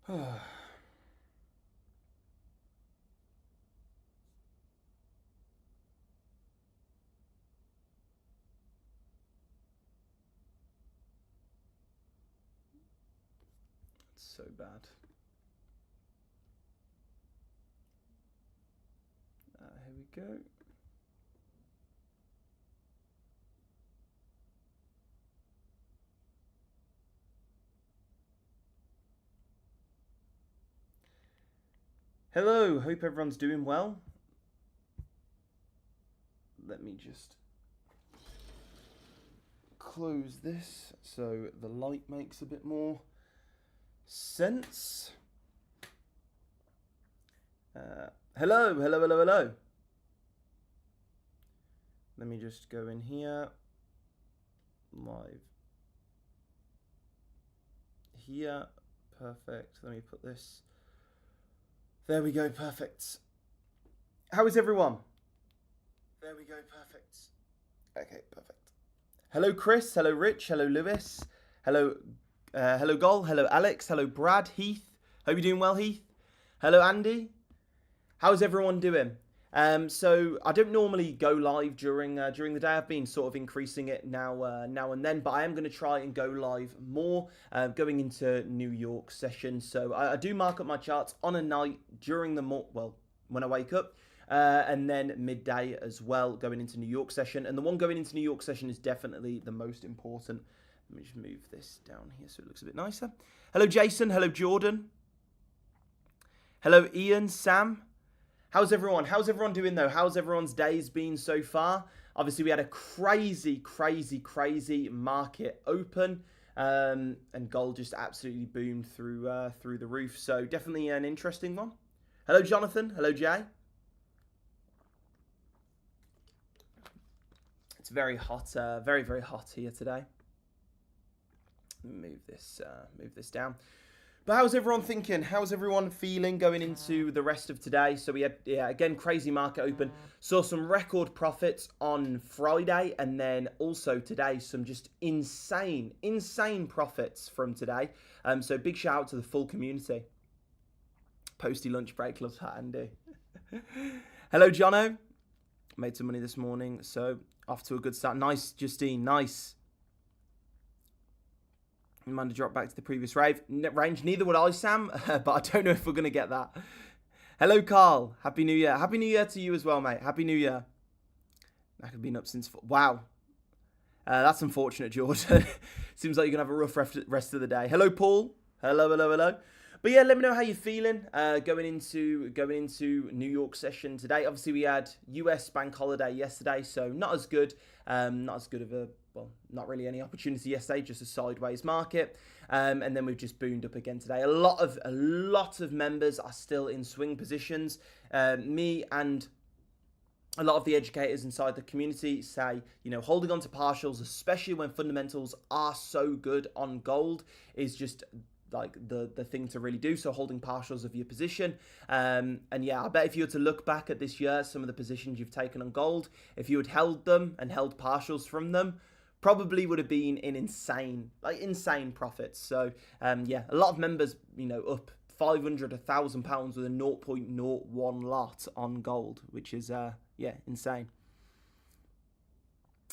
So bad. Here we go. Hello, hope everyone's doing well. Let me just close this so the light makes a bit more sense. Hello. Let me just go in here. Live. Here. Perfect. Let me put this. There we go. Perfect. How is everyone? There we go. Perfect. Okay, perfect. Hello, Chris. Hello, Rich. Hello, Lewis. Hello, Gol. Hello, Alex. Hello, Brad. Heath. Hope you're doing well, Heath. Hello, Andy. How's everyone doing? So I don't normally go live during the day. I've been sort of increasing it now and then, but I am going to try and go live more going into New York session. So I do mark up my charts on a night during the when I wake up, and then midday as well going into New York session. And the one going into New York session is definitely the most important. Let me just move this down here so it looks a bit nicer. Hello, Jason. Hello, Jordan. Hello, Ian, Sam. How's everyone? How's everyone doing though? How's everyone's days been so far? Obviously, we had a crazy market open, and gold just absolutely boomed through the roof. So definitely an interesting one. Hello, Jonathan. Hello, Jay. It's very hot, very hot here today. Move this down. But how's everyone thinking? How's everyone feeling going into the rest of today? So we had, again, crazy market open. Saw some record profits on Friday. And then also today, some just insane profits from today. So big shout out to the full community. Posty lunch break, loves that, Andy. Hello, Jono. Made some money this morning. So off to a good start. Nice, Justine, nice. Might have dropped back to the previous range. Neither would I, Sam, but I don't know if we're going to get that. Hello, Carl. Happy New Year. Happy New Year to you as well, mate. Happy New Year. I could have been up since... Wow. That's unfortunate, Jordan. Seems like you're going to have a rough rest of the day. Hello, Paul. Hello. But yeah, let me know how you're feeling going into New York session today. Obviously, we had US bank holiday yesterday, so not as good. Not as good of a... Well, not really any opportunity yesterday, just a sideways market. And then we've just boomed up again today. A lot of members are still in swing positions. Me and a lot of the educators inside the community say, holding on to partials, especially when fundamentals are so good on gold, is just like the thing to really do. So holding partials of your position. And yeah, I bet if you were to look back at this year, some of the positions you've taken on gold, if you had held them and held partials from them, probably would have been in insane profits. So yeah, a lot of members, up 500, £1,000 with a 0.01 lot on gold, which is yeah, insane.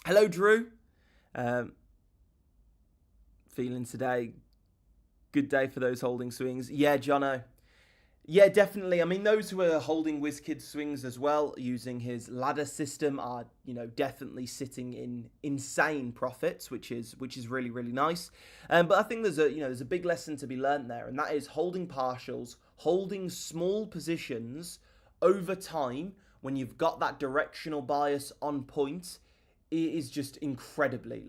Hello, Drew. Feeling today, good day for those holding swings. Yeah, Jono. Yeah, definitely. I mean, those who are holding WizKid swings as well, using his ladder system, are definitely sitting in insane profits, which is really nice. But I think there's a big lesson to be learned there, and that is holding partials, holding small positions over time when you've got that directional bias on point. It is just incredibly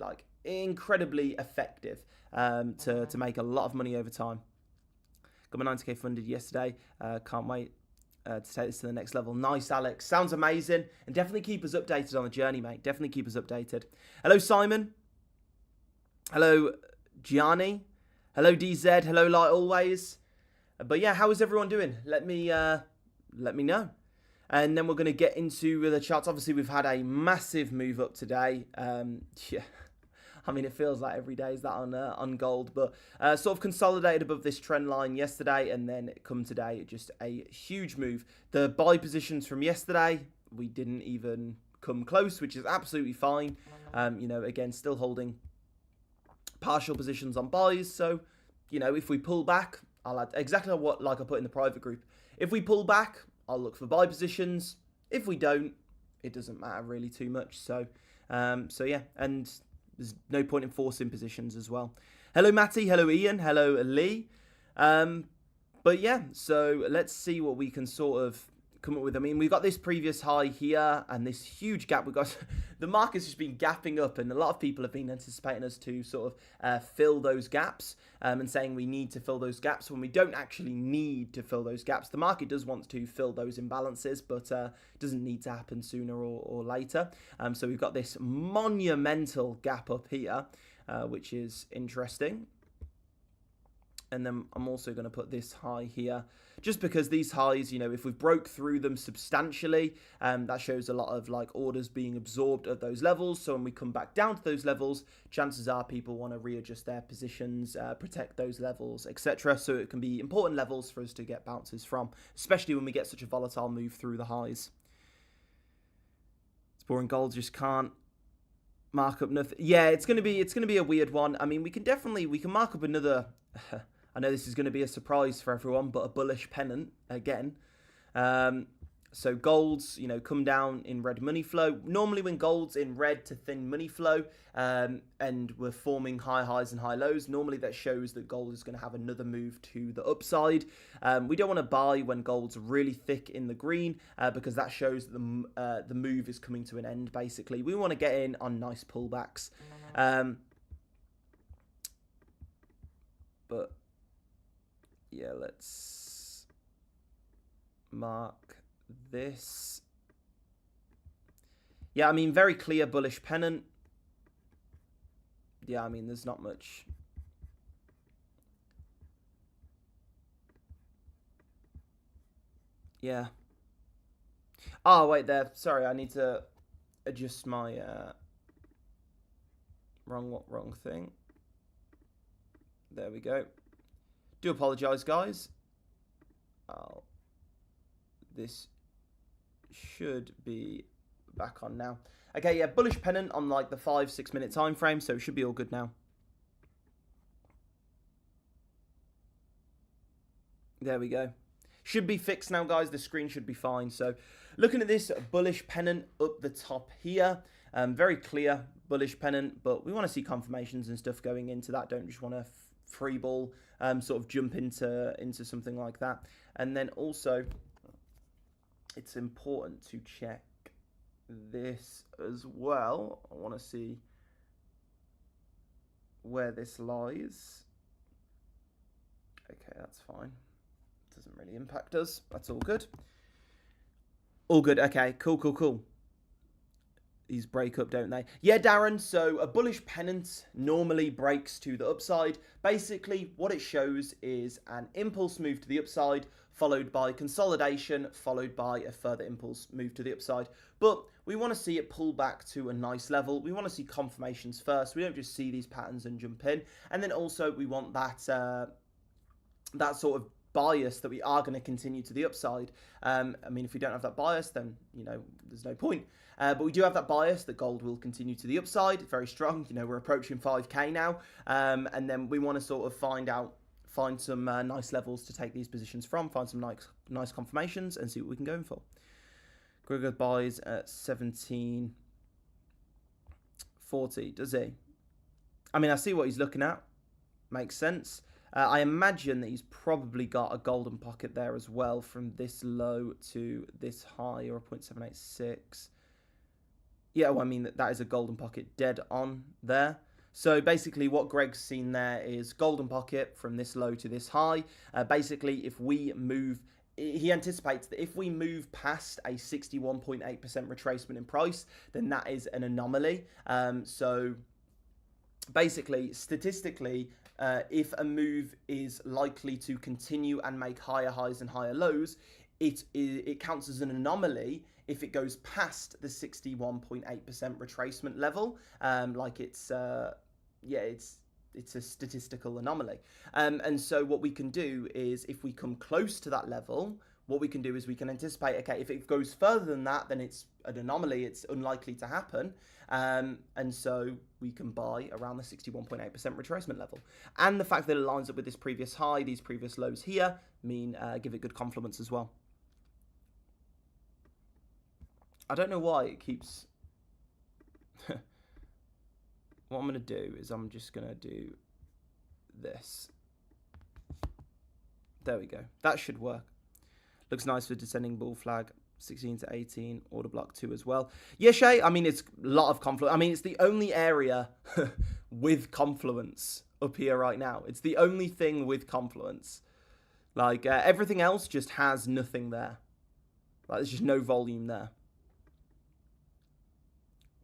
effective to make a lot of money over time. Got my 90k funded yesterday. Can't wait to take this to the next level. Nice, Alex. Sounds amazing. And definitely keep us updated on the journey, mate. Definitely keep us updated. Hello, Simon. Hello, Gianni. Hello, DZ. Hello, like always. But yeah, how is everyone doing? Let me know. And then we're going to get into the charts. Obviously, we've had a massive move up today. Yeah. I mean, it feels like every day is that on gold, but sort of consolidated above this trend line yesterday, and then come today, just a huge move. The buy positions from yesterday, we didn't even come close, which is absolutely fine. You know, again, still holding partial positions on buys, so you know, if we pull back, I'll add exactly what like I put in the private group. If we pull back, I'll look for buy positions. If we don't, it doesn't matter really too much. So yeah, and there's no point in forcing positions as well. Hello Matty, hello Ian, hello Lee. But yeah, so let's see what we can sort of come up with. I mean, we've got this previous high here and this huge gap. We've got the market's just been gapping up, and a lot of people have been anticipating us to sort of fill those gaps and saying we need to fill those gaps when we don't actually need to fill those gaps. The market does want to fill those imbalances, but it doesn't need to happen sooner or later. So we've got this monumental gap up here, which is interesting. And then I'm also going to put this high here, just because these highs, you know, if we've broke through them substantially, that shows a lot of like orders being absorbed at those levels. So when we come back down to those levels, chances are people want to readjust their positions, protect those levels, etc. So it can be important levels for us to get bounces from, especially when we get such a volatile move through the highs. It's boring. Gold just can't mark up nothing. Yeah, it's gonna be a weird one. I mean, we can mark up another. I know this is going to be a surprise for everyone, but a bullish pennant again. So golds, you know, come down in red money flow. Normally when gold's in red to thin money flow and we're forming high highs and high lows, normally that shows that gold is going to have another move to the upside. We don't want to buy when gold's really thick in the green because that shows that the move is coming to an end, basically. We want to get in on nice pullbacks. But yeah, let's mark this. Yeah, I mean, very clear bullish pennant. Yeah, I mean, there's not much. Yeah. Oh, wait there. Sorry, I need to adjust my wrong thing. There we go. Do apologize, guys. This should be back on now. Okay, yeah, bullish pennant on like the 5-6 minute time frame, so it should be all good now. There we go. Should be fixed now, guys. The screen should be fine. So looking at this bullish pennant up the top here, very clear bullish pennant, but we want to see confirmations and stuff going into that. Don't just want to free ball sort of jump into something like that. And then also it's important to check this as well. I want to see where this lies. Okay, that's fine. Doesn't really impact us. That's all good. All good. Okay, cool. These break up, don't they? Yeah, Darren, so a bullish pennant normally breaks to the upside. Basically, what it shows is an impulse move to the upside, followed by consolidation, followed by a further impulse move to the upside. But we want to see it pull back to a nice level. We want to see confirmations first. We don't just see these patterns and jump in. And then also we want that sort of bias that we are going to continue to the upside. I mean, if we don't have that bias, then, you know, there's no point. But we do have that bias that gold will continue to the upside, very strong. You know, we're approaching 5K now. And then we want to sort of find some nice levels to take these positions from, find some nice confirmations and see what we can go in for. Gregor buys at 17.40, does he? I mean, I see what he's looking at. Makes sense. I imagine that he's probably got a golden pocket there as well from this low to this high, or a 0.786. Yeah, well, I mean, that is a golden pocket dead on there. So basically what Greg's seen there is golden pocket from this low to this high. Basically, if we move, he anticipates that if we move past a 61.8% retracement in price, then that is an anomaly. So basically, statistically, if a move is likely to continue and make higher highs and higher lows, it counts as an anomaly if it goes past the 61.8% retracement level, like it's yeah, it's a statistical anomaly. And so what we can do is, if we come close to that level, what we can do is we can anticipate, okay, if it goes further than that, then it's an anomaly, it's unlikely to happen. And so we can buy around the 61.8% retracement level. And the fact that it lines up with this previous high, these previous lows here, give it good confluence as well. I don't know why it keeps... What I'm going to do is I'm just going to do this. There we go. That should work. Looks nice for descending bull flag. 16 to 18, order block 2 as well. Yeah, Shay, I mean, it's a lot of confluence. I mean, it's the only area with confluence up here right now. It's the only thing with confluence. Like, everything else just has nothing there. Like, there's just no volume there.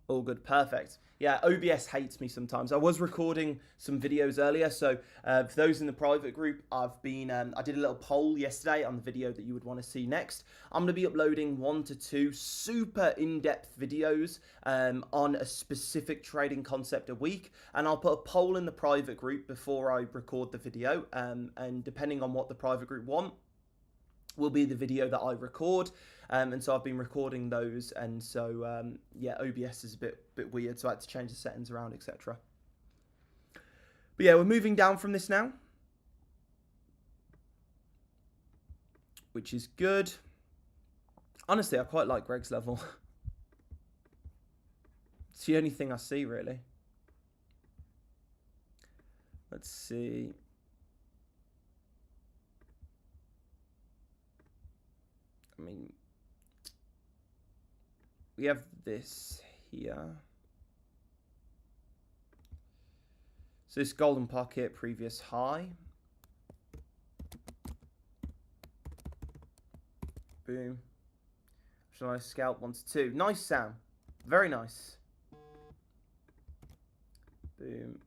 All good, perfect. Yeah, OBS hates me sometimes. I was recording some videos earlier, so for those in the private group, I did a little poll yesterday on the video that you would want to see next. I'm going to be uploading 1 to 2 super in-depth videos on a specific trading concept a week, and I'll put a poll in the private group before I record the video, and depending on what the private group want, will be the video that I record. And so I've been recording those, and so yeah, OBS is a bit weird, so I had to change the settings around, etc. But yeah, we're moving down from this now, which is good. Honestly, I quite like Greg's level. It's the only thing I see, really. Let's see. I mean, we have this here. So this golden pocket, previous high. Boom. Shall I scalp 1 to 2? Nice, Sam. Very nice. Boom.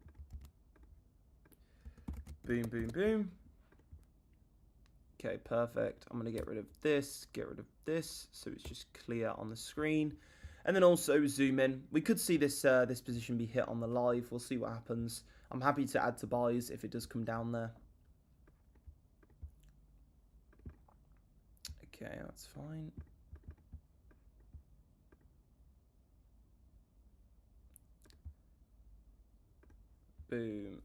Boom, boom, boom. Okay, perfect. I'm going to get rid of this, so it's just clear on the screen. And then also zoom in. We could see this this position be hit on the live. We'll see what happens. I'm happy to add to buys if it does come down there. Okay, that's fine. Boom.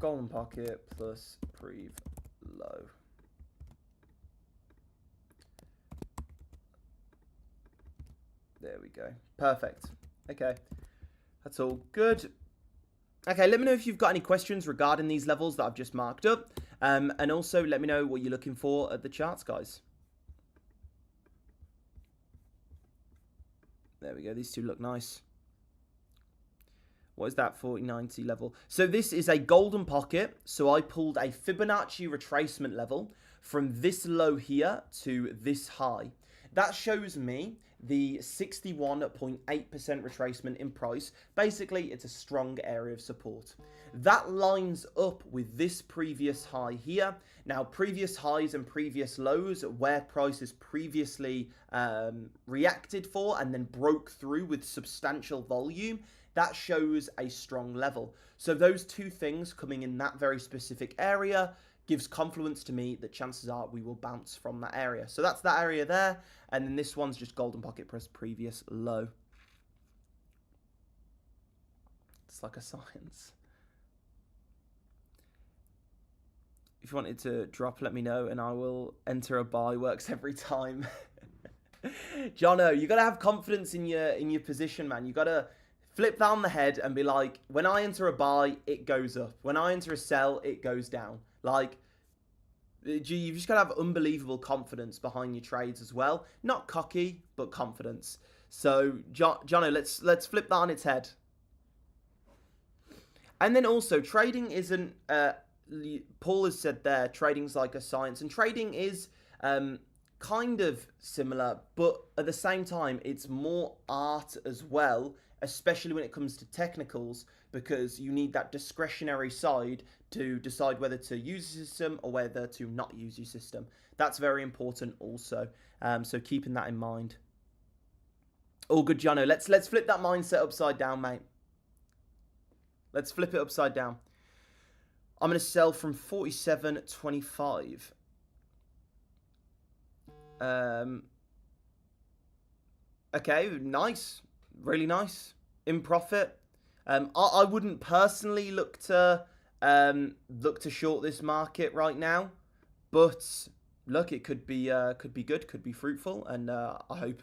Golden pocket plus prev low. There we go. Perfect. Okay. That's all good. Okay, let me know if you've got any questions regarding these levels that I've just marked up. And also let me know what you're looking for at the charts, guys. There we go. These two look nice. What is that 4090 level? So this is a golden pocket. So I pulled a Fibonacci retracement level from this low here to this high. That shows me the 61.8% retracement in price. Basically, it's a strong area of support. That lines up with this previous high here. Now, previous highs and previous lows, where prices previously reacted for and then broke through with substantial volume, that shows a strong level. So those two things coming in that very specific area gives confluence to me that chances are we will bounce from that area. So that's that area there. And then this one's just golden pocket plus previous low. It's like a science. If you wanted to drop, let me know and I will enter a buy. Works every time. Jono, you got to have confidence in your position, man. You got to flip that on the head and be like, when I enter a buy, it goes up. When I enter a sell, it goes down. Like, you've just got to have unbelievable confidence behind your trades as well. Not cocky, but confidence. So, Jono, let's flip that on its head. And then also, trading isn't, Paul has said there, trading's like a science. And trading is kind of similar, but at the same time, it's more art as well, especially when it comes to technicals, because you need that discretionary side to decide whether to use a system or whether to not use your system. That's very important also. So keeping that in mind. All good, Jono. Let's flip that mindset upside down, mate. Let's flip it upside down. I'm going to sell from 47.25. Okay, nice. Really nice. In profit. I wouldn't personally look to short this market right now, but look, it could be good, could be fruitful, and I hope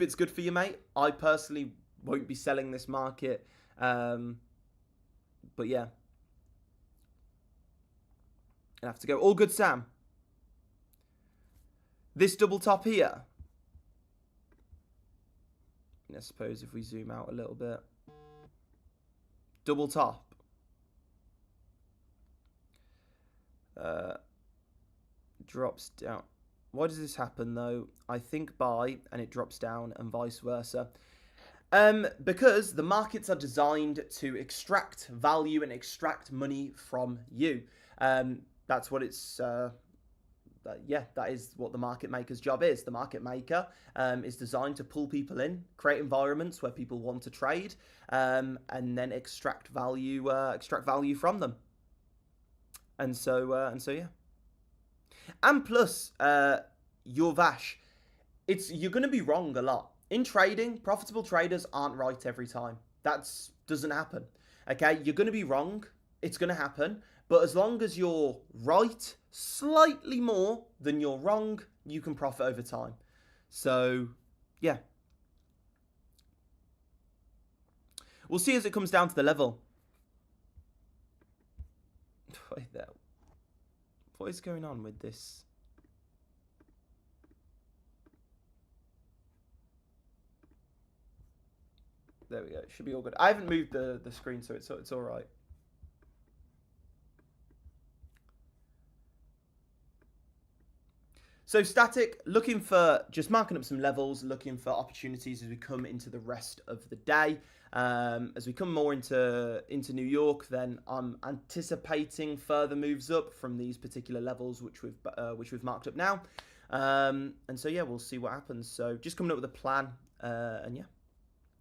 it's good for you, mate. I personally won't be selling this market, but yeah, I have to go. All good, Sam. This double top here. I suppose if we zoom out a little bit, double top. Drops down. Why does this happen though? I think buy and it drops down and vice versa. Because the markets are designed to extract value and extract money from you. That's what it's. That is what the market maker's job is. The market maker is designed to pull people in, create environments where people want to trade, and then extract value from them. And so yeah. And plus, your Vash, you're going to be wrong a lot. In trading, profitable traders aren't right every time. That doesn't happen. Okay, you're going to be wrong. It's going to happen. But as long as you're right slightly more than you're wrong, you can profit over time. So, yeah. We'll see as it comes down to the level. Wait there. What is going on with this? There we go. It should be all good. I haven't moved the screen, so it's all right. So static, looking for just marking up some levels, looking for opportunities as we come into the rest of the day. As we come more into New York, then I'm anticipating further moves up from these particular levels, which we've marked up now. And so yeah, we'll see what happens. So just coming up with a plan, and yeah.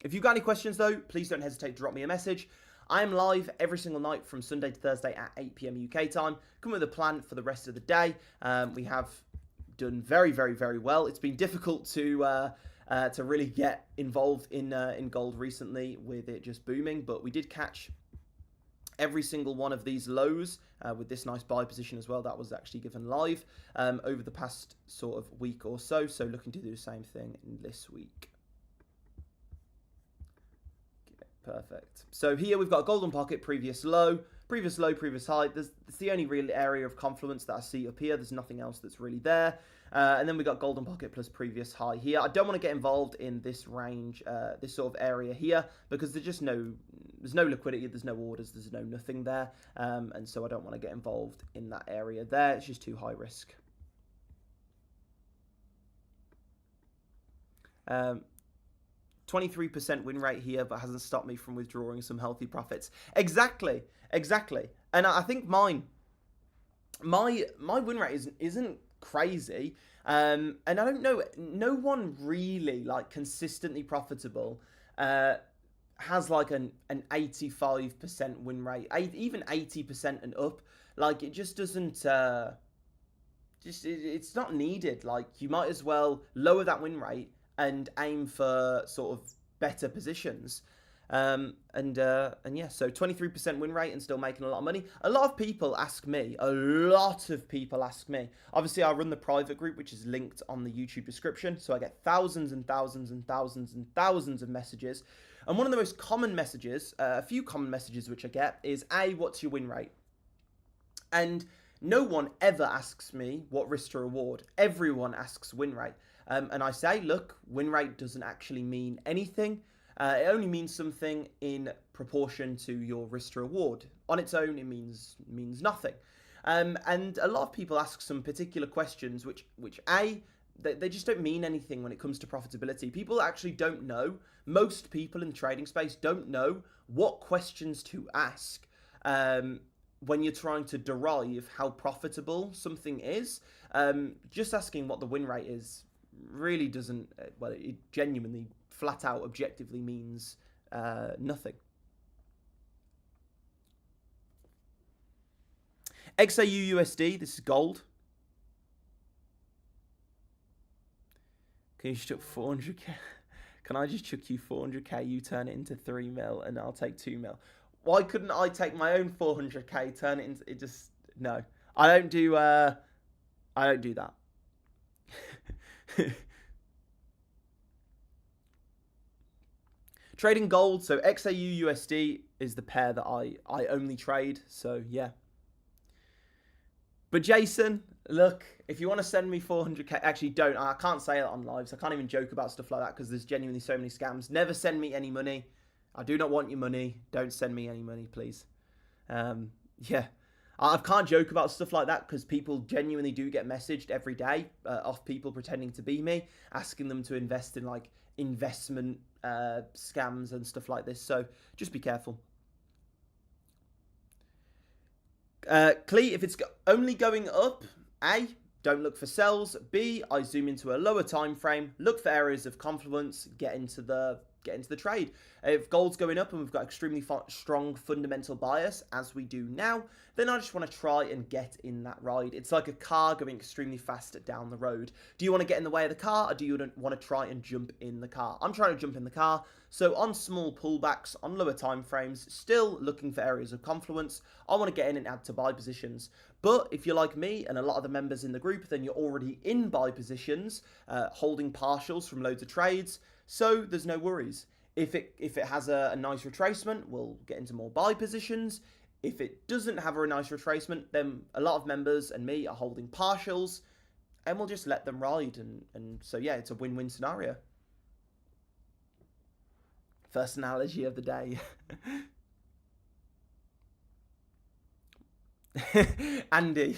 If you've got any questions though, please don't hesitate to drop me a message. I am live every single night from Sunday to Thursday at 8 PM UK time. Come with a plan for the rest of the day. We have done very, very, very well. It's been difficult to really get involved in gold recently with it just booming, but we did catch every single one of these lows with this nice buy position as well. That was actually given live over the past sort of week or so. So looking to do the same thing in this week. Perfect. So here we've got a golden pocket, previous low, previous low, previous high. It's the only real area of confluence that I see up here. There's nothing else that's really there. And then we got golden pocket plus previous high here. I don't want to get involved in this range, this sort of area here, because there's no liquidity, there's no orders, there's no nothing there. And so I don't want to get involved in that area there. It's just too high risk. 23% win rate here, but hasn't stopped me from withdrawing some healthy profits. Exactly. And I think my win rate isn't crazy. And I don't know, no one really like consistently profitable has like an 85% win rate, even 80% and up. Like it just doesn't. It's not needed. Like you might as well lower that win rate and aim for sort of better positions. And yeah, so 23% win rate and still making a lot of money. A lot of people ask me, obviously I run the private group, which is linked on the YouTube description. So I get thousands and thousands and thousands and thousands of messages. And one of the most common messages, a few common messages which I get is, A, what's your win rate? And no one ever asks me what risk to reward. Everyone asks win rate. And I say, look, win rate doesn't actually mean anything. It only means something in proportion to your risk to reward. On its own, it means nothing. And a lot of people ask some particular questions, which they just don't mean anything when it comes to profitability. People actually don't know. Most people in the trading space don't know what questions to ask when you're trying to derive how profitable something is. Just asking what the win rate is really doesn't, well, it genuinely, flat out, objectively means nothing. XAU USD, this is gold. Can you chuck 400k? Can I just chuck you 400k? You turn it into 3 mil, and I'll take 2 mil. Why couldn't I take my own 400k, turn it into it? Just no. I don't do that. Trading gold, so XAU USD is the pair that I only trade. So yeah. But Jason, look, if you want to send me 400k, actually don't. I can't say that on live, so I can't even joke about stuff like that because there's genuinely so many scams. Never send me any money. I do not want your money. Don't send me any money, please. Yeah. I can't joke about stuff like that because people genuinely do get messaged every day off people pretending to be me, asking them to invest in like investment scams and stuff like this. So just be careful. Clee, if it's only going up, A, don't look for sells. B, I zoom into a lower time frame, look for areas of confluence, get into the trade. If gold's going up and we've got extremely strong fundamental bias, as we do now, then I just want to try and get in that ride. It's like a car going extremely fast down the road. Do you want to get in the way of the car, or do you want to try and jump in the car? I'm trying to jump in the car. So on small pullbacks, on lower time frames, still looking for areas of confluence, I want to get in and add to buy positions. But if you're like me and a lot of the members in the group, then you're already in buy positions, holding partials from loads of trades. So there's no worries. If it has a nice retracement, we'll get into more buy positions. If it doesn't have a nice retracement, then a lot of members and me are holding partials, and we'll just let them ride. And so yeah, it's a win-win scenario. First analogy of the day. Andy,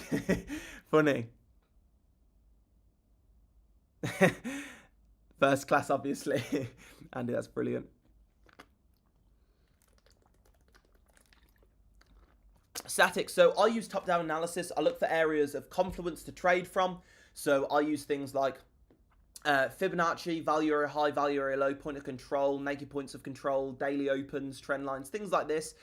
funny. First class, obviously. Andy, that's brilliant. Static. So I use top-down analysis. I look for areas of confluence to trade from. So I use things like Fibonacci, value area high, value area low, point of control, naked points of control, daily opens, trend lines, things like this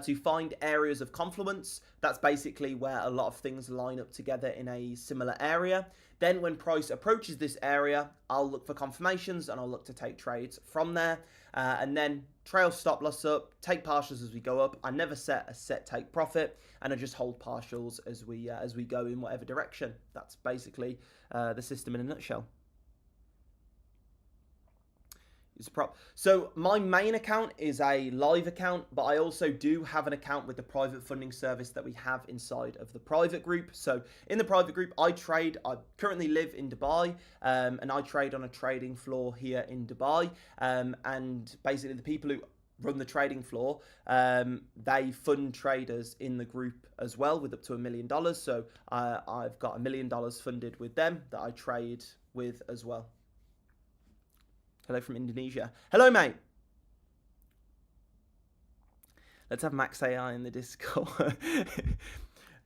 to find areas of confluence. That's basically where a lot of things line up together in a similar area. Then when price approaches this area, I'll look for confirmations and I'll look to take trades from there. And then trail stop loss up, take partials as we go up. I never set a set take profit, and I just hold partials as we go in whatever direction. That's basically the system in a nutshell. So my main account is a live account, but I also do have an account with the private funding service that we have inside of the private group. So in the private group, I currently live in Dubai, and I trade on a trading floor here in Dubai. And basically the people who run the trading floor, they fund traders in the group as well with up to $1 million. So I've got $1 million funded with them that I trade with as well. Hello from Indonesia. Hello, mate. Let's have Max AI in the Discord.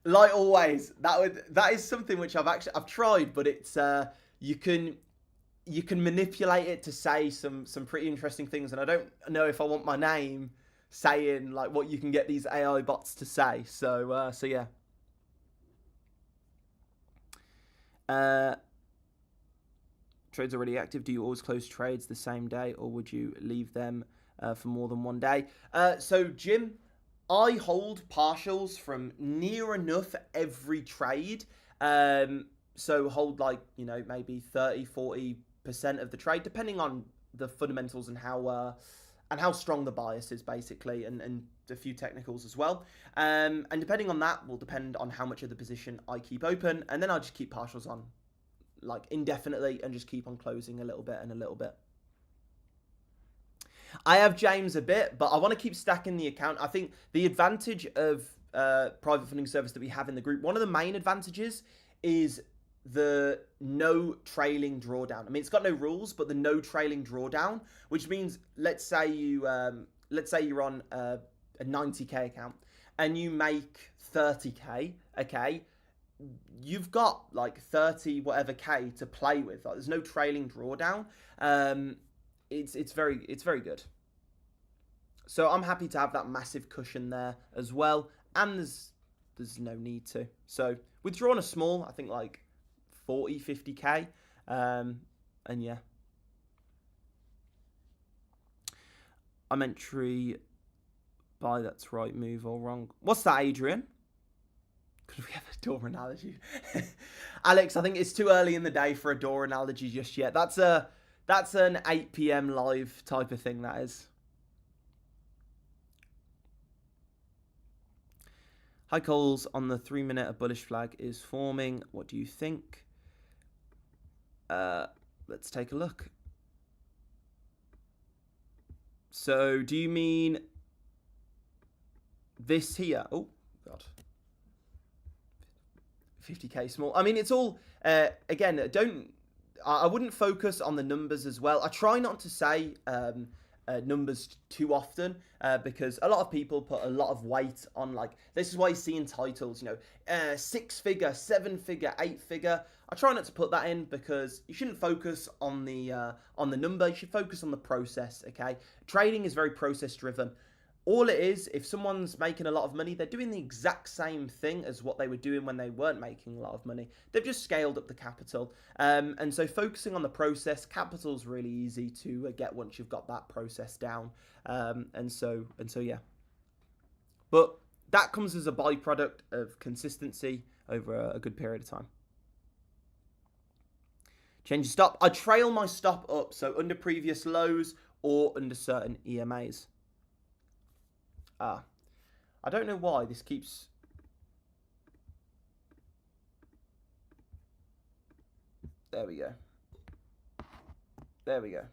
Like always, that is something which I've tried, but it's you can manipulate it to say some pretty interesting things, and I don't know if I want my name saying like what you can get these AI bots to say. So yeah. Trades already active. Do you always close trades the same day, or would you leave them for more than one day? So Jim, I hold partials from near enough every trade. So hold like, maybe 30-40% of the trade, depending on the fundamentals and how strong the bias is, basically, and a few technicals as well. And depending on that will depend on how much of the position I keep open, and then I'll just keep partials on like indefinitely and just keep on closing a little bit and a little bit. I have James a bit, but I want to keep stacking the account. I think the advantage of private funding service that we have in the group, one of the main advantages is the no trailing drawdown. I mean, it's got no rules, but the no trailing drawdown, which means let's say you're on a 90k account and you make 30k, okay, you've got like 30 whatever k to play with. Like, there's no trailing drawdown. It's very good. So I'm happy to have that massive cushion there as well. And there's no need to. So withdrawn a small, I think like 40, 50k. And yeah. I'm entry buy, that's right, move or wrong. What's that, Adrian? Could we have a door analogy? Alex, I think it's too early in the day for a door analogy just yet. That's an 8 p.m. live type of thing, that is. Hi, Coles. On the 3 minute, a bullish flag is forming. What do you think? Let's take a look. So, do you mean this here? Oh, God. 50k small. I mean, it's all, again, I wouldn't focus on the numbers as well. I try not to say numbers too often because a lot of people put a lot of weight on, like, this is why you see in titles, 6-figure, 7-figure, 8-figure. I try not to put that in because you shouldn't focus on the number. You should focus on the process, okay? Trading is very process driven. All it is, if someone's making a lot of money, they're doing the exact same thing as what they were doing when they weren't making a lot of money. They've just scaled up the capital. And so focusing on the process, capital's really easy to get once you've got that process down. And so yeah. But that comes as a byproduct of consistency over a good period of time. Change your stop. I trail my stop up, so under previous lows or under certain EMAs. I don't know why this keeps... There we go. There we go.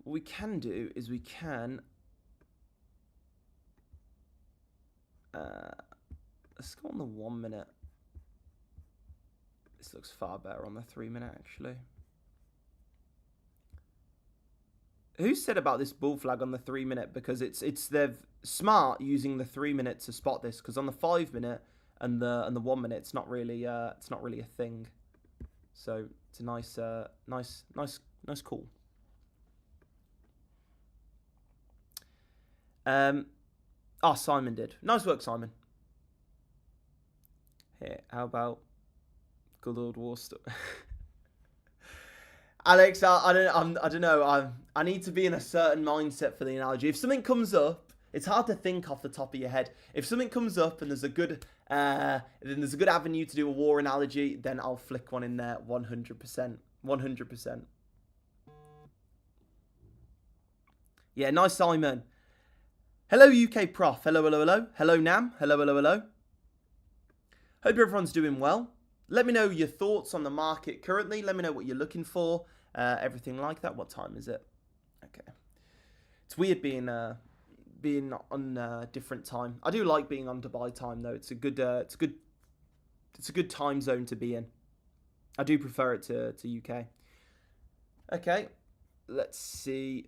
What we can do is we can... let's go on the 1 minute. This looks far better on the 3 minute, actually. Who said about this bull flag on the 3 minute? Because they're smart using the 3 minute to spot this. Because on the 5 minute and the 1 minute, it's not really a thing. So it's a nice call. Simon did. Nice work, Simon. Here, how about good old war stuff? Alex, I don't know. I need to be in a certain mindset for the analogy. If something comes up, it's hard to think off the top of your head. If something comes up and there's a good avenue to do a war analogy, then I'll flick one in there 100%. 100%. Yeah, nice, Simon. Hello, UK Prof. Hello, hello, hello. Hello, Nam. Hello, hello, hello. Hope everyone's doing well. Let me know your thoughts on the market currently. Let me know what you're looking for. Everything like that. What time is it? Okay. It's weird being on different time. I do like being on Dubai time though. It's a good time zone to be in. I do prefer it to UK. Okay. Let's see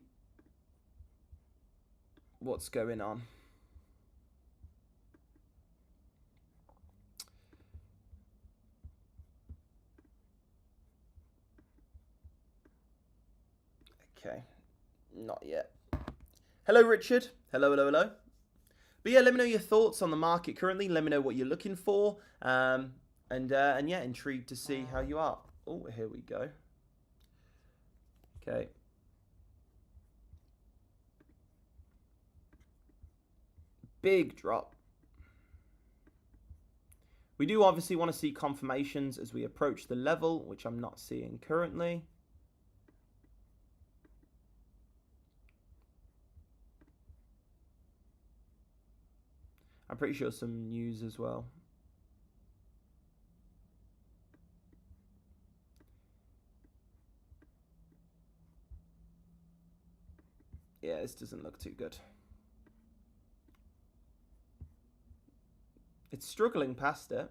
what's going on. Okay, not yet. Hello, Richard. Hello, hello, hello. But yeah, let me know your thoughts on the market currently. Let me know what you're looking for. And yeah, intrigued to see how you are. Oh, here we go. Okay. Big drop. We do obviously want to see confirmations as we approach the level, which I'm not seeing currently. I'm pretty sure some news as well. Yeah, this doesn't look too good. It's struggling past it.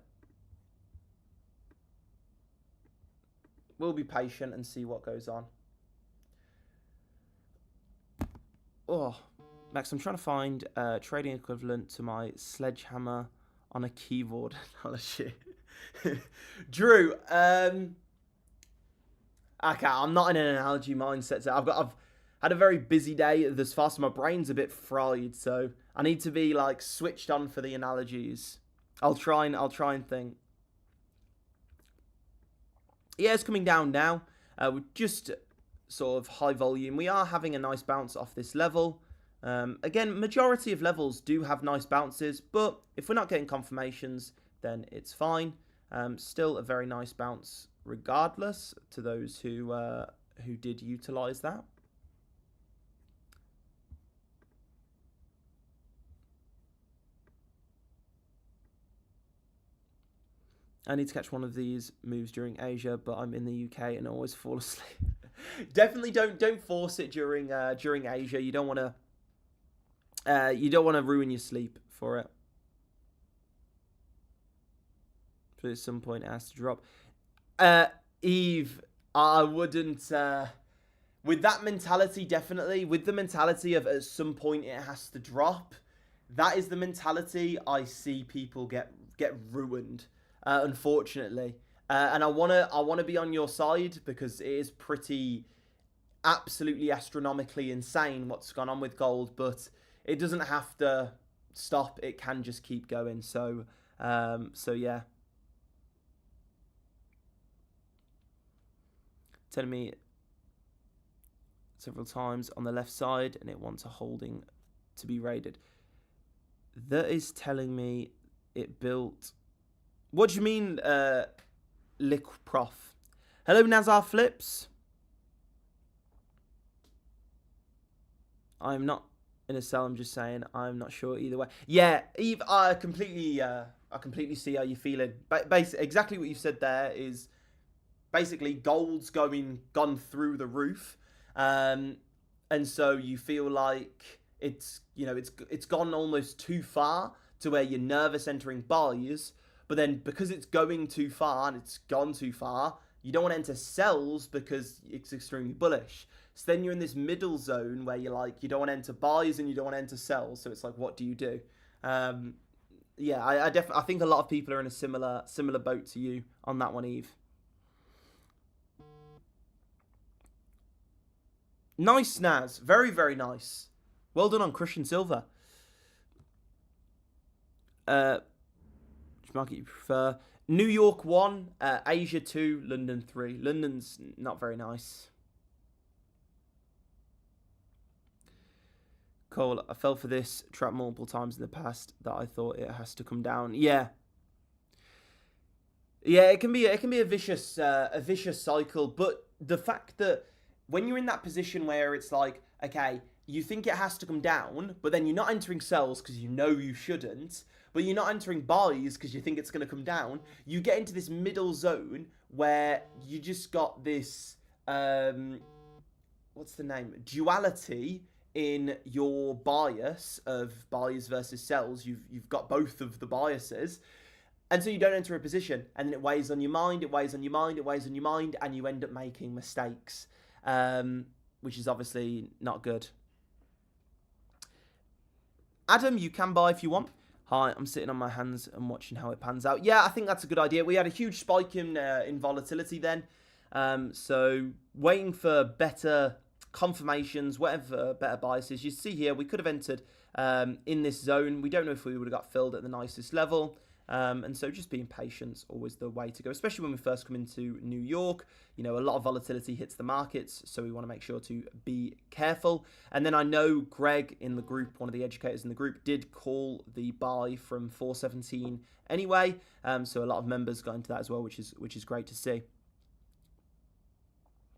We'll be patient and see what goes on. Oh, Max, I'm trying to find a trading equivalent to my sledgehammer on a keyboard analogy. Drew, okay, I'm not in an analogy mindset. So had a very busy day thus far, so my brain's a bit fried. So I need to be like switched on for the analogies. I'll try and think. Yeah, it's coming down now. We're just sort of high volume. We are having a nice bounce off this level. Again, majority of levels do have nice bounces, but if we're not getting confirmations, then it's fine. Still a very nice bounce regardless to those who did utilize that. I need to catch one of these moves during Asia, but I'm in the UK and always fall asleep. Definitely don't force it during Asia. You don't want to ruin your sleep for it. But at some point it has to drop. Eve, I wouldn't. With that mentality, definitely. With the mentality of at some point it has to drop, that is the mentality I see people get ruined. Unfortunately, and I wanna be on your side because it is pretty absolutely astronomically insane what's gone on with gold, but it doesn't have to stop. It can just keep going. So yeah. Telling me several times on the left side, and it wants a holding to be raided. That is telling me it built. What do you mean, Prof? Hello, Nazar Flips. I'm not in a sell. I'm just saying I'm not sure either way. Yeah, Eve, I completely see how you're feeling. Basically, exactly what you said there is basically gold's gone through the roof, and so you feel like it's gone almost too far to where you're nervous entering buys. But then because it's going too far and it's gone too far, you don't want to enter sells because it's extremely bullish. So then you're in this middle zone where you're like, you don't want to enter buys and you don't want to enter sells. So it's like, what do you do? Yeah, I think a lot of people are in a similar boat to you on that one, Eve. Nice, Naz. Very, very nice. Well done on Christian Silver. Which market you prefer? New York 1, Asia 2, London 3. London's not very nice. Cole, I fell for this trap multiple times in the past that I thought it has to come down. Yeah. Yeah, it can be a vicious cycle, but the fact that when you're in that position where it's like, okay, you think it has to come down, but then you're not entering sells because you know you shouldn't, but you're not entering buys because you think it's going to come down, you get into this middle zone where you just got this, what's the name? Duality in your bias of buys versus sells. You've got both of the biases. And so you don't enter a position, and then it weighs on your mind, it weighs on your mind, it weighs on your mind, and you end up making mistakes, which is obviously not good. Adam, you can buy if you want. Hi, I'm sitting on my hands and watching how it pans out. Yeah, I think that's a good idea. We had a huge spike in volatility then, so waiting for better confirmations, whatever better biases. You see here, we could have entered in this zone. We don't know if we would have got filled at the nicest level. And so just being patient is always the way to go, especially when we first come into New York. You know, a lot of volatility hits the markets, so we want to make sure to be careful. And then I know Greg in the group, one of the educators in the group, did call the buy from 417 anyway. So a lot of members got into that as well, which is great to see.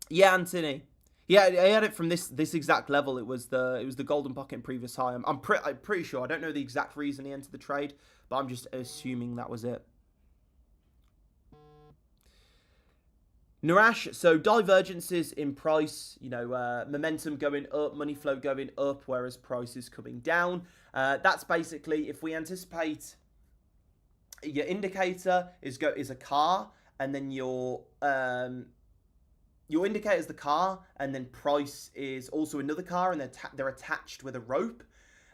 Yeah, Anthony. Yeah, I had it from this exact level. It was the golden pocket previous high. I'm pretty sure. I don't know the exact reason he entered the trade, but I'm just assuming that was it. Narash, so divergences in price, you know, momentum going up, money flow going up, whereas price is coming down. That's basically if we anticipate your indicator is a car, and then your indicator is the car, and then price is also another car, and they're attached with a rope.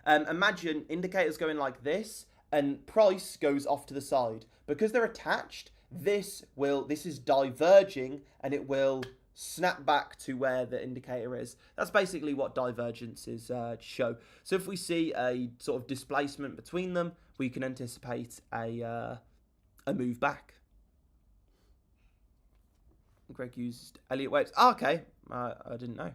Imagine indicators going like this, and price goes off to the side. Because they're attached, this is diverging, and it will snap back to where the indicator is. That's basically what divergences show. So if we see a sort of displacement between them, we can anticipate a move back. Greg used Elliott waves. Oh, okay, I didn't know.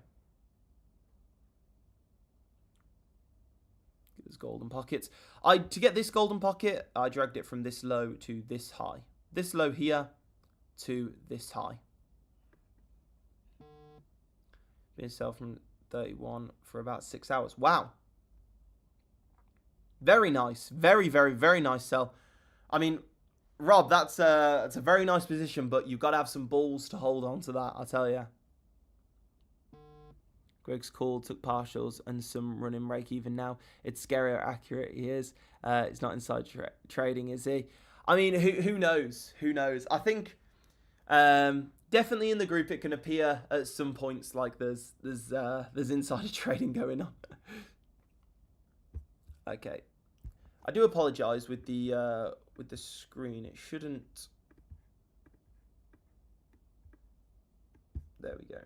There's golden pockets. To get this golden pocket, I dragged it from this low to this high. This low here to this high. Been sell from 31 for about 6 hours. Wow. Very nice. Very, very, very nice sell. I mean, Rob, that's a very nice position, but you've got to have some balls to hold on to that, I tell you. Greg's call, took partials and some running break even now. It's scary how accurate he is. It's not inside trading, is he? I mean, who knows? Who knows? I think definitely in the group it can appear at some points like there's insider trading going on. Okay, I do apologise with the screen. It shouldn't. There we go.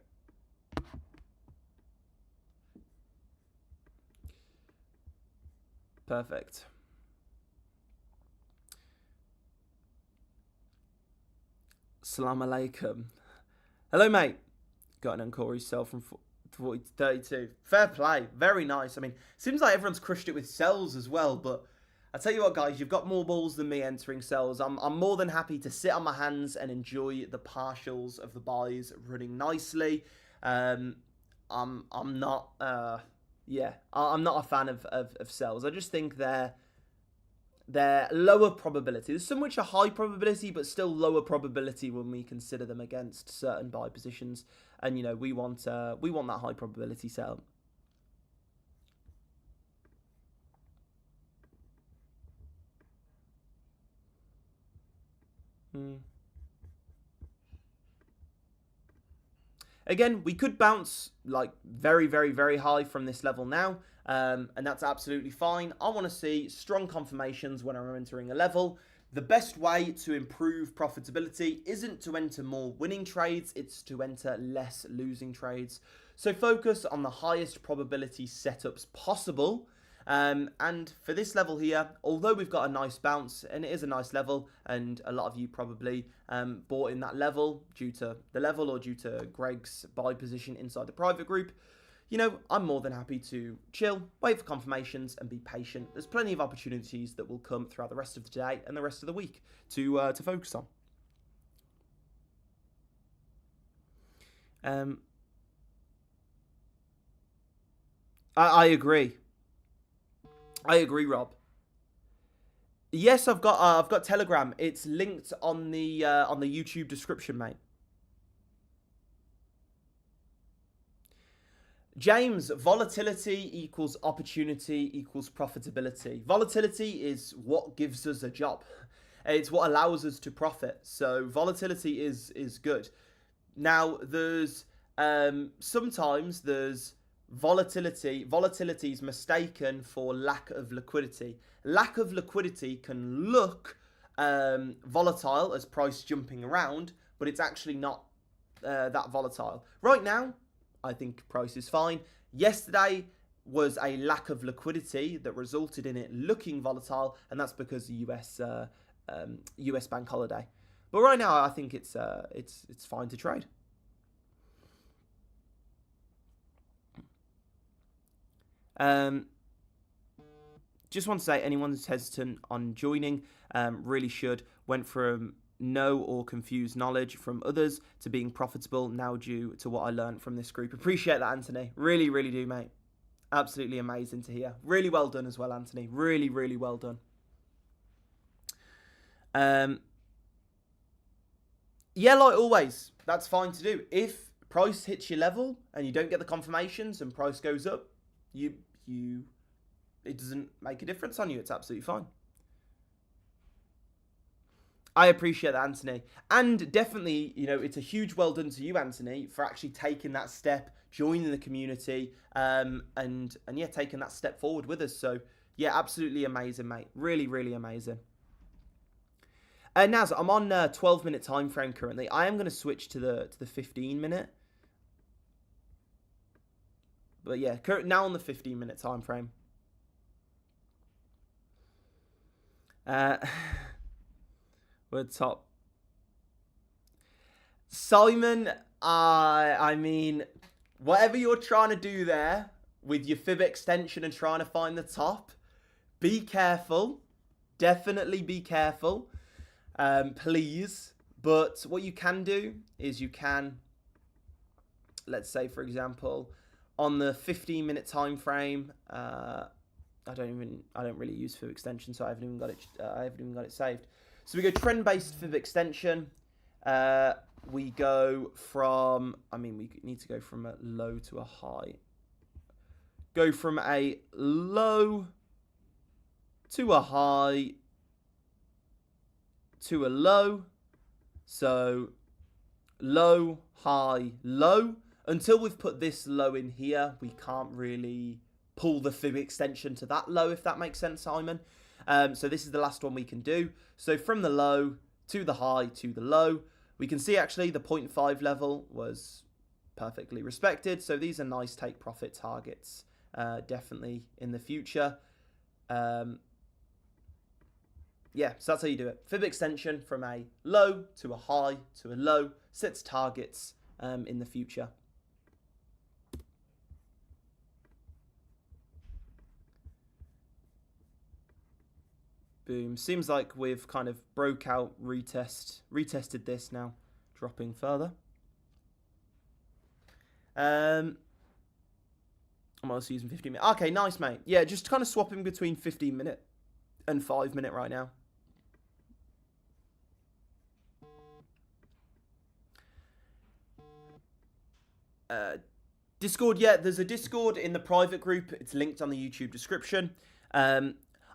Perfect. Salam alaikum. Hello, mate. Got an encore sell from 40 to 32. Fair play. Very nice. I mean, seems like everyone's crushed it with sells as well, but I tell you what, guys, you've got more balls than me entering sells. I'm more than happy to sit on my hands and enjoy the partials of the buys running nicely. I'm not I'm not a fan of sells. I just think they're lower probability. There's some which are high probability, but still lower probability when we consider them against certain buy positions. And you know, we want that high probability sell. Again, we could bounce like very, very, very high from this level now, and that's absolutely fine. I want to see strong confirmations when I'm entering a level. The best way to improve profitability isn't to enter more winning trades, it's to enter less losing trades. So focus on the highest probability setups possible. And for this level here, although we've got a nice bounce, and it is a nice level, and a lot of you probably bought in that level due to the level or due to Greg's buy position inside the private group, you know, I'm more than happy to chill, wait for confirmations, and be patient. There's plenty of opportunities that will come throughout the rest of the day and the rest of the week to focus on. I agree. I agree, Rob. Yes, I've got Telegram. It's linked on the YouTube description, mate. James, volatility equals opportunity equals profitability. Volatility is what gives us a job. It's what allows us to profit. So volatility is good. Now there's sometimes there's volatility is mistaken for lack of liquidity. Lack of liquidity can look volatile as price jumping around, but it's actually not that volatile. Right now, I think price is fine. Yesterday was a lack of liquidity that resulted in it looking volatile, and that's because the US bank holiday. But right now, I think it's fine to trade. Just want to say, anyone who's hesitant on joining really should. Went from no or confused knowledge from others to being profitable now due to what I learned from this group. Appreciate that, Anthony. Really, really do, mate. Absolutely amazing to hear. Really well done as well, Anthony. Really, really well done. Yeah, like always, that's fine to do. If price hits your level and you don't get the confirmations and price goes up, it doesn't make a difference on you. It's absolutely fine. I appreciate that, Anthony. And definitely, you know, it's a huge well done to you, Anthony, for actually taking that step, joining the community, and yeah, taking that step forward with us. So yeah, absolutely amazing, mate. Really, really amazing. Naz, I'm on a 12-minute time frame currently. I am going to switch to the 15-minute. But yeah, now on the 15-minute time frame. We're top. Simon, I mean, whatever you're trying to do there with your fib extension and trying to find the top, be careful. Definitely be careful, please. But what you can do is you can, let's say, for example, on the 15-minute time frame, I don't really use fib extension, so I haven't even got it saved. So we go trend-based fib extension. We go from, we need to go from a low to a high. Go from a low to a high to a low. So low, high, low. Until we've put this low in here, we can't really pull the fib extension to that low, if that makes sense, Simon. So this is the last one we can do. So from the low to the high to the low, we can see actually the 0.5 level was perfectly respected. So these are nice take profit targets, definitely in the future. Yeah, so that's how you do it. Fib extension from a low to a high to a low sets targets in the future. Boom. Seems like we've kind of broke out, retested this now, dropping further. I'm also using 15 minute. Okay, nice, mate. Yeah, just kind of swapping between 15 minute and 5 minute right now. Discord, yeah, there's a Discord in the private group. It's linked on the YouTube description.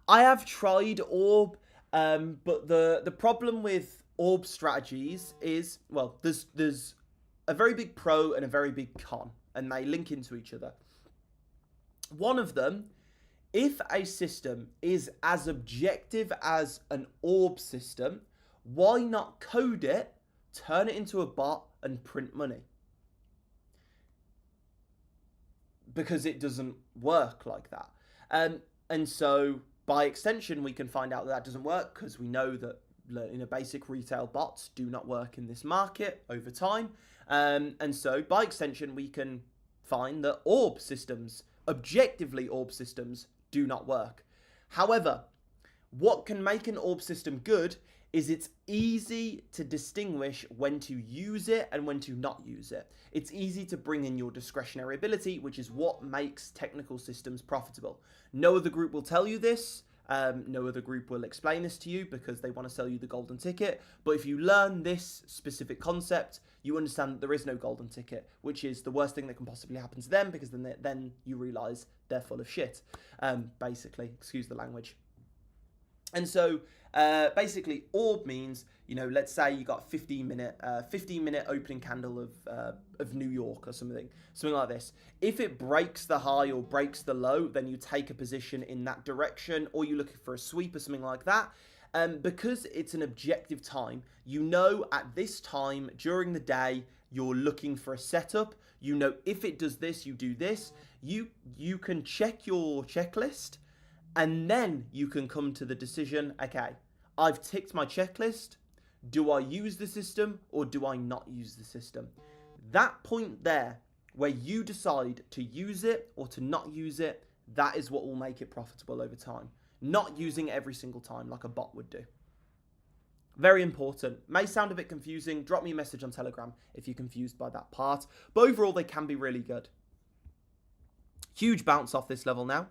I have tried Orb, but the problem with Orb strategies is, well, there's a very big pro and a very big con, and they link into each other. One of them, if a system is as objective as an Orb system, why not code it, turn it into a bot, and print money? Because it doesn't work like that. And so by extension, we can find out that doesn't work because we know that basic retail bots do not work in this market over time. And so by extension, we can find that Orb systems, objectively Orb systems, do not work. However, what can make an Orb system good is it's easy to distinguish when to use it and when to not use it. It's easy to bring in your discretionary ability, which is what makes technical systems profitable. No other group will tell you this. No other group will explain this to you because they want to sell you the golden ticket. But if you learn this specific concept, you understand that there is no golden ticket, which is the worst thing that can possibly happen to them, because then you realize they're full of shit, basically. Excuse the language. And so basically Orb means, let's say you got 15 minute opening candle of New York or something like this. If it breaks the high or breaks the low, then you take a position in that direction, or you're looking for a sweep or something like that. Because it's an objective time, at this time during the day, you're looking for a setup. If it does this, you do this. You can check your checklist, and then you can come to the decision, okay, I've ticked my checklist. Do I use the system or do I not use the system? That point there, where you decide to use it or to not use it, that is what will make it profitable over time. Not using it every single time like a bot would do. Very important. May sound a bit confusing. Drop me a message on Telegram if you're confused by that part. But overall, they can be really good. Huge bounce off this level now.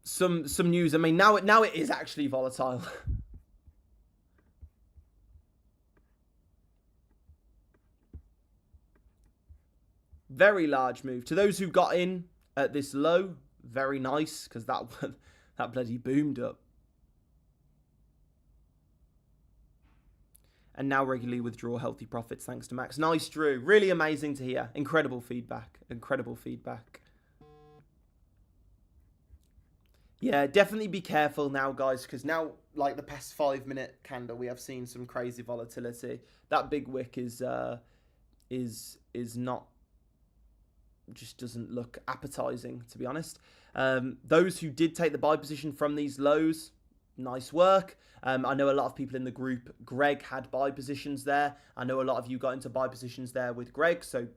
Some news. Now it is actually volatile. Very large move. To those who got in at this low, very nice, because that bloody boomed up. And now regularly withdraw healthy profits thanks to Max. Nice, Drew. Really amazing to hear. Incredible feedback. Incredible feedback. Yeah, definitely be careful now, guys, because now, like the past 5 minute candle, we have seen some crazy volatility. That big wick is not, just doesn't look appetizing, to be honest. Those who did take the buy position from these lows, nice work. I know a lot of people in the group, Greg had buy positions there. I know a lot of you got into buy positions there with Greg, so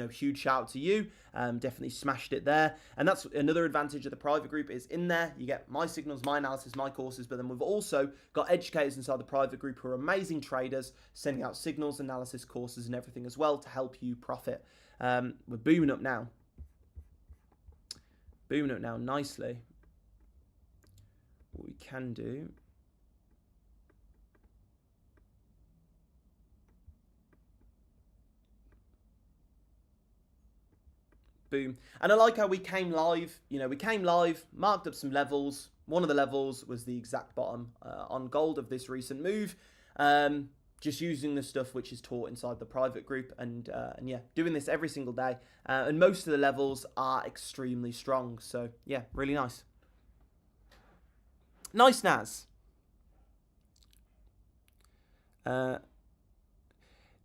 huge shout out to you. Definitely smashed it there. And that's another advantage of the private group is in there, you get my signals, my analysis, my courses, but then we've also got educators inside the private group who are amazing traders, sending out signals, analysis, courses, and everything as well to help you profit. We're booming up now. Booming up now nicely. What we can do... Boom. And I like how we came live. We came live, marked up some levels. One of the levels was the exact bottom on gold of this recent move. Just using the stuff which is taught inside the private group. And yeah, doing this every single day. And most of the levels are extremely strong. So yeah, really nice. Nice, Naz.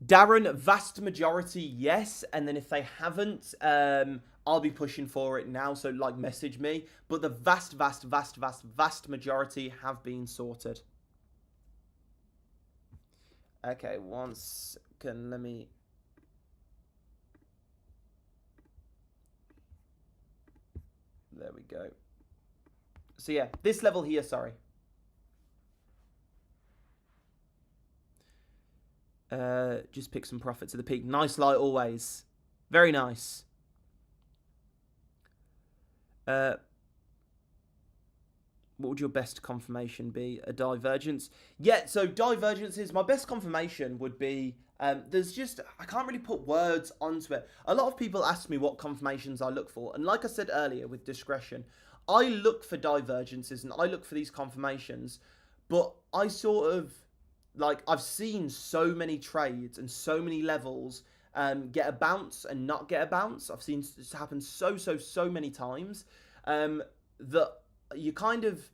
Darren, vast majority, yes. And then if they haven't, I'll be pushing for it now. So like message me. But the vast majority have been sorted. Okay, one second. Let me... There we go. So yeah, this level here, sorry. Just pick some profits at the peak. Nice light always. Very nice. What would your best confirmation be? A divergence? Yeah, so divergences, my best confirmation would be, there's just, I can't really put words onto it. A lot of people ask me what confirmations I look for. And like I said earlier, with discretion, I look for divergences and I look for these confirmations. But I sort of, like, I've seen so many trades and so many levels get a bounce and not get a bounce. I've seen this happen so many times that you kind of,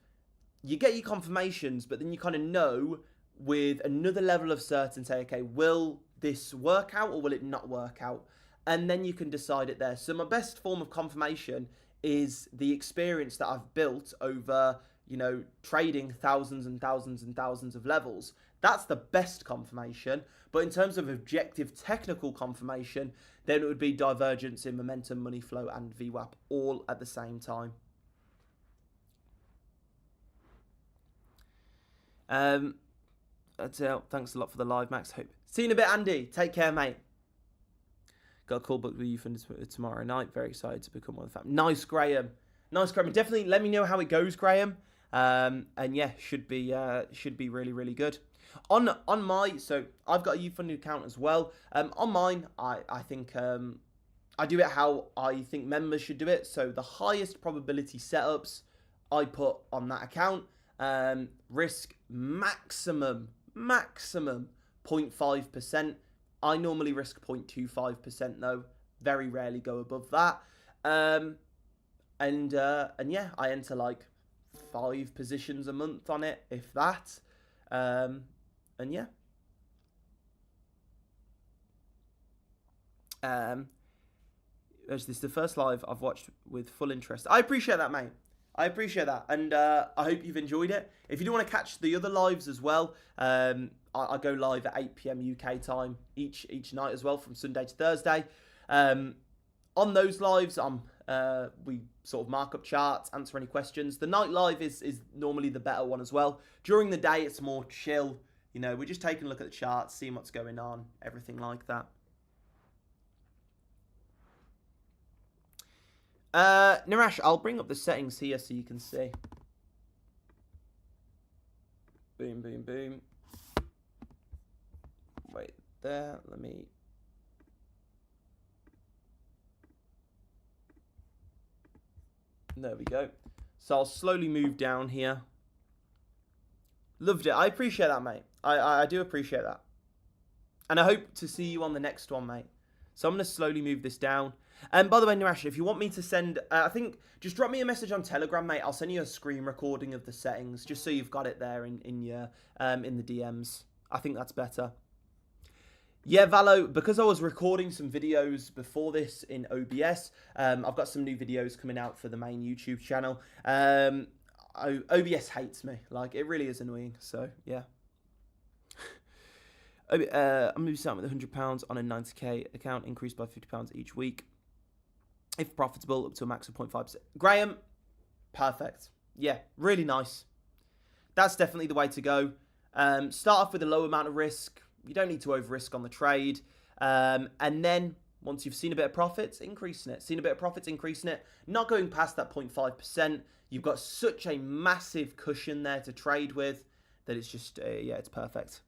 you get your confirmations, but then you kind of know with another level of certainty, okay, will this work out or will it not work out? And then you can decide it there. So my best form of confirmation is the experience that I've built over, trading thousands and thousands and thousands of levels. That's the best confirmation. But in terms of objective technical confirmation, then it would be divergence in momentum, money flow, and VWAP all at the same time. That's it. Thanks a lot for the live, Max. Hope. See you in a bit, Andy. Take care, mate. Got a call booked with you for tomorrow night. Very excited to become one of the family. Nice, Graham. Nice, Graham. Definitely let me know how it goes, Graham. And yeah, should be really good. On my, so I've got a YouFunded account as well. On mine, I think I do it how I think members should do it. So the highest probability setups I put on that account. Risk maximum 0.5%. I normally risk 0.25% though. Very rarely go above that. And yeah, I enter like 5 positions a month on it, if that. And yeah. This is the first live I've watched with full interest. I appreciate that, mate. I appreciate that, and I hope you've enjoyed it. If you do want to catch the other lives as well, I go live at 8 PM UK time each night as well, from Sunday to Thursday. On those lives, we sort of mark up charts, answer any questions. The night live is normally the better one as well. During the day, it's more chill. We're just taking a look at the charts, seeing what's going on, everything like that. Narash, I'll bring up the settings here so you can see. Boom, boom, boom. Wait there, let me... There we go. So I'll slowly move down here. Loved it. I appreciate that, mate. I do appreciate that. And I hope to see you on the next one, mate. So I'm going to slowly move this down. And by the way, Narash, if you want me to send, I think, just drop me a message on Telegram, mate. I'll send you a screen recording of the settings, just so you've got it there in your in the DMs. I think that's better. Yeah, Valo, because I was recording some videos before this in OBS, I've got some new videos coming out for the main YouTube channel. OBS hates me. Like, it really is annoying. So, yeah. I'm going to be starting with £100 on a 90k account, increased by £50 each week. If profitable, up to a max of 0.5%. Graham, perfect. Yeah, really nice. That's definitely the way to go. Start off with a low amount of risk. You don't need to over-risk on the trade. And then, once you've seen a bit of profits, increasing it. Seen a bit of profits, increasing it. Not going past that 0.5%. You've got such a massive cushion there to trade with that it's just, yeah, it's perfect.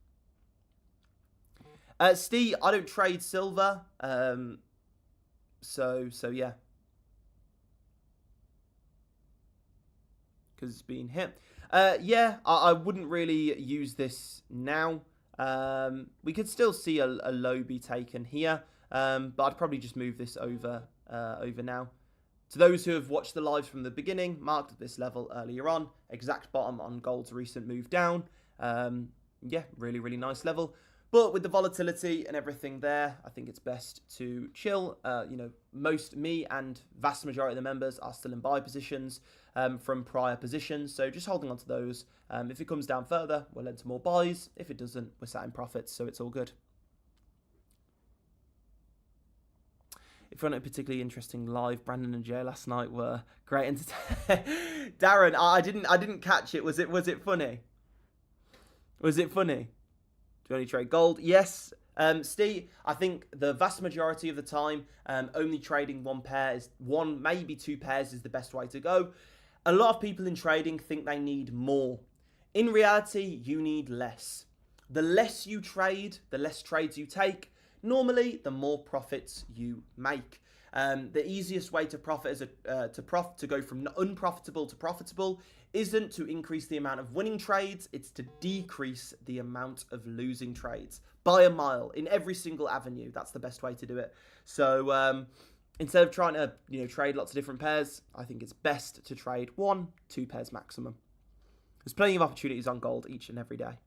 Steve, I don't trade silver. So yeah. Because it's been hit. Yeah, I wouldn't really use this now. We could still see a low be taken here, but I'd probably just move this over now. To those who have watched the lives from the beginning, marked at this level earlier on, exact bottom on gold's recent move down. Yeah, really, really nice level. But with the volatility and everything there, I think it's best to chill. You know, me and vast majority of the members are still in buy positions from prior positions. So just holding on to those. If it comes down further, we'll enter more buys. If it doesn't, we're sat in profits. So it's all good. If you're on a particularly interesting live, Brandon and Jay last night were great entertainment. Darren, I didn't catch it. Was it funny? Was it funny? Do you only trade gold? Yes. Steve, I think the vast majority of the time, only trading one, maybe two pairs is the best way to go. A lot of people in trading think they need more. In reality, you need less. The less you trade, the less trades you take. Normally, the more profits you make. The easiest way to profit is to go from unprofitable to profitable isn't to increase the amount of winning trades, it's to decrease the amount of losing trades by a mile in every single avenue. That's the best way to do it. So instead of trying to trade lots of different pairs, I think it's best to trade 1-2 pairs maximum. There's plenty of opportunities on gold each and every day.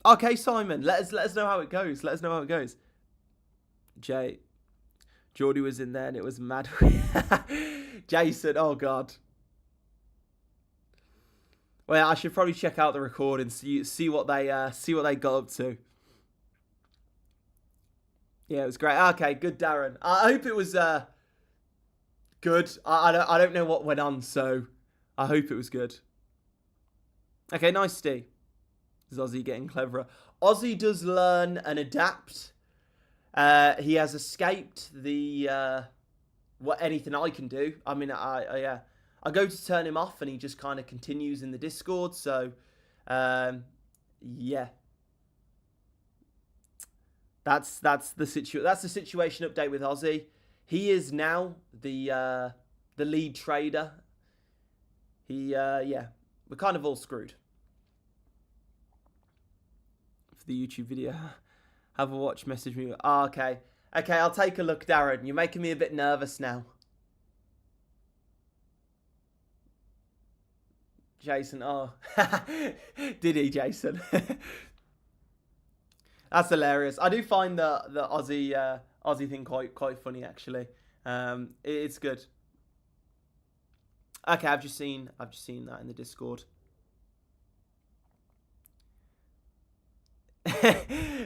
Okay, Simon, let us know how it goes. Let us know how it goes. Jay, Geordie was in there and it was mad. Jason, oh god. Well, I should probably check out the record and see what they got up to. Yeah, it was great. Okay, good, Darren. I hope it was good. I don't know what went on, so I hope it was good. Okay, nice, Steve. Is Aussie getting cleverer? Aussie does learn and adapt. He has escaped the anything I can do. I mean, I go to turn him off, and he just kind of continues in the Discord. So, yeah, that's the situation update with Aussie. He is now the lead trader. Yeah, we're kind of all screwed. For the YouTube video, have a watch, message me. Oh, okay, I'll take a look, Darren. You're making me a bit nervous now. Jason, oh, did he, Jason? That's hilarious. I do find the Aussie thing quite funny, actually. It's good. Okay, I've just seen that in the Discord.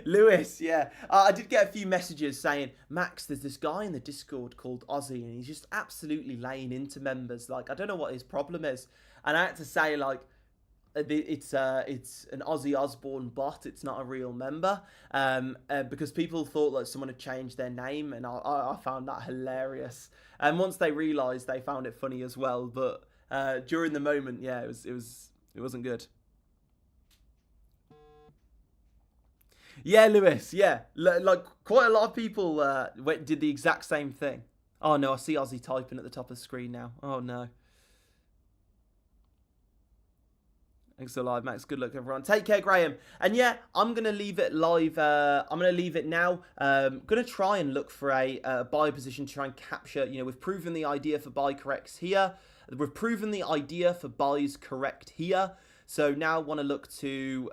Lewis, yeah. I did get a few messages saying, Max, there's this guy in the Discord called Aussie, and he's just absolutely laying into members. Like, I don't know what his problem is. And I had to say, like, it's an Ozzy Osbourne bot. It's not a real member. Because people thought that someone had changed their name, and I found that hilarious. And once they realised, they found it funny as well. But during the moment, yeah, it wasn't good. Yeah, Lewis, yeah. Like, quite a lot of people did the exact same thing. Oh, no, I see Aussie typing at the top of the screen now. Oh, no. Thanks for live, Max. Good luck, everyone. Take care, Graham. And yeah, I'm going to leave it live. I'm going to leave it now. Going to try and look for a buy position to try and capture. You know, we've proven the idea for buy corrects here. We've proven the idea for buys correct here. So now want to look to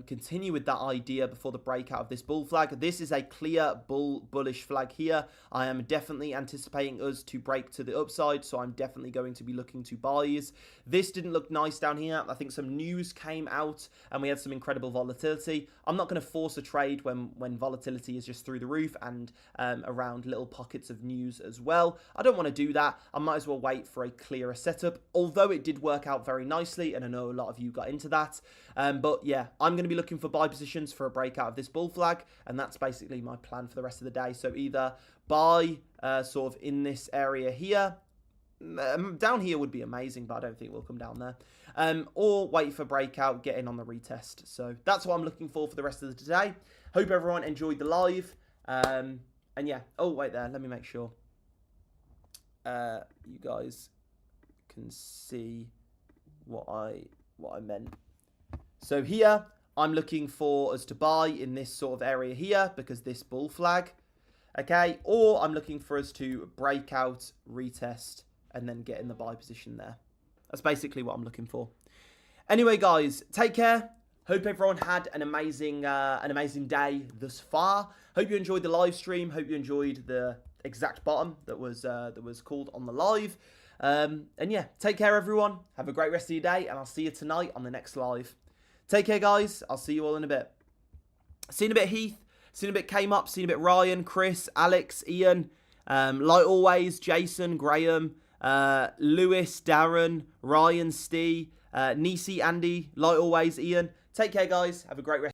continue with that idea before the breakout of this bull flag. This is a clear bullish flag here. I am definitely anticipating us to break to the upside, so I'm definitely going to be looking to buys. This didn't look nice down here. I think some news came out and we had some incredible volatility. I'm not going to force a trade when volatility is just through the roof and around little pockets of news as well. I don't want to do that. I might as well wait for a clearer setup, although it did work out very nicely, and I know a lot of you got into that. But yeah, I'm going to be looking for buy positions for a breakout of this bull flag, and that's basically my plan for the rest of the day. So either buy sort of in this area here. Down here would be amazing, but I don't think we'll come down there. Or wait for breakout, get in on the retest. So that's what I'm looking for the rest of the day. Hope everyone enjoyed the live. And yeah, oh wait there, let me make sure you guys can see what I meant. So here I'm looking for us to buy in this sort of area here because this bull flag, okay, or I'm looking for us to break out, retest, and then get in the buy position there. That's basically what I'm looking for. Anyway, guys, take care. Hope everyone had an amazing day thus far. Hope you enjoyed the live stream. Hope you enjoyed the exact bottom that was called on the live. And yeah, take care, everyone. Have a great rest of your day, and I'll see you tonight on the next live. Take care, guys. I'll see you all in a bit. See you in a bit, Heath. See you in a bit, Came Up. See you in a bit, Ryan, Chris, Alex, Ian. Like always, Jason, Graham, Lewis, Darren, Ryan, Steve, Nisi, Andy. Like always, Ian. Take care, guys. Have a great rest.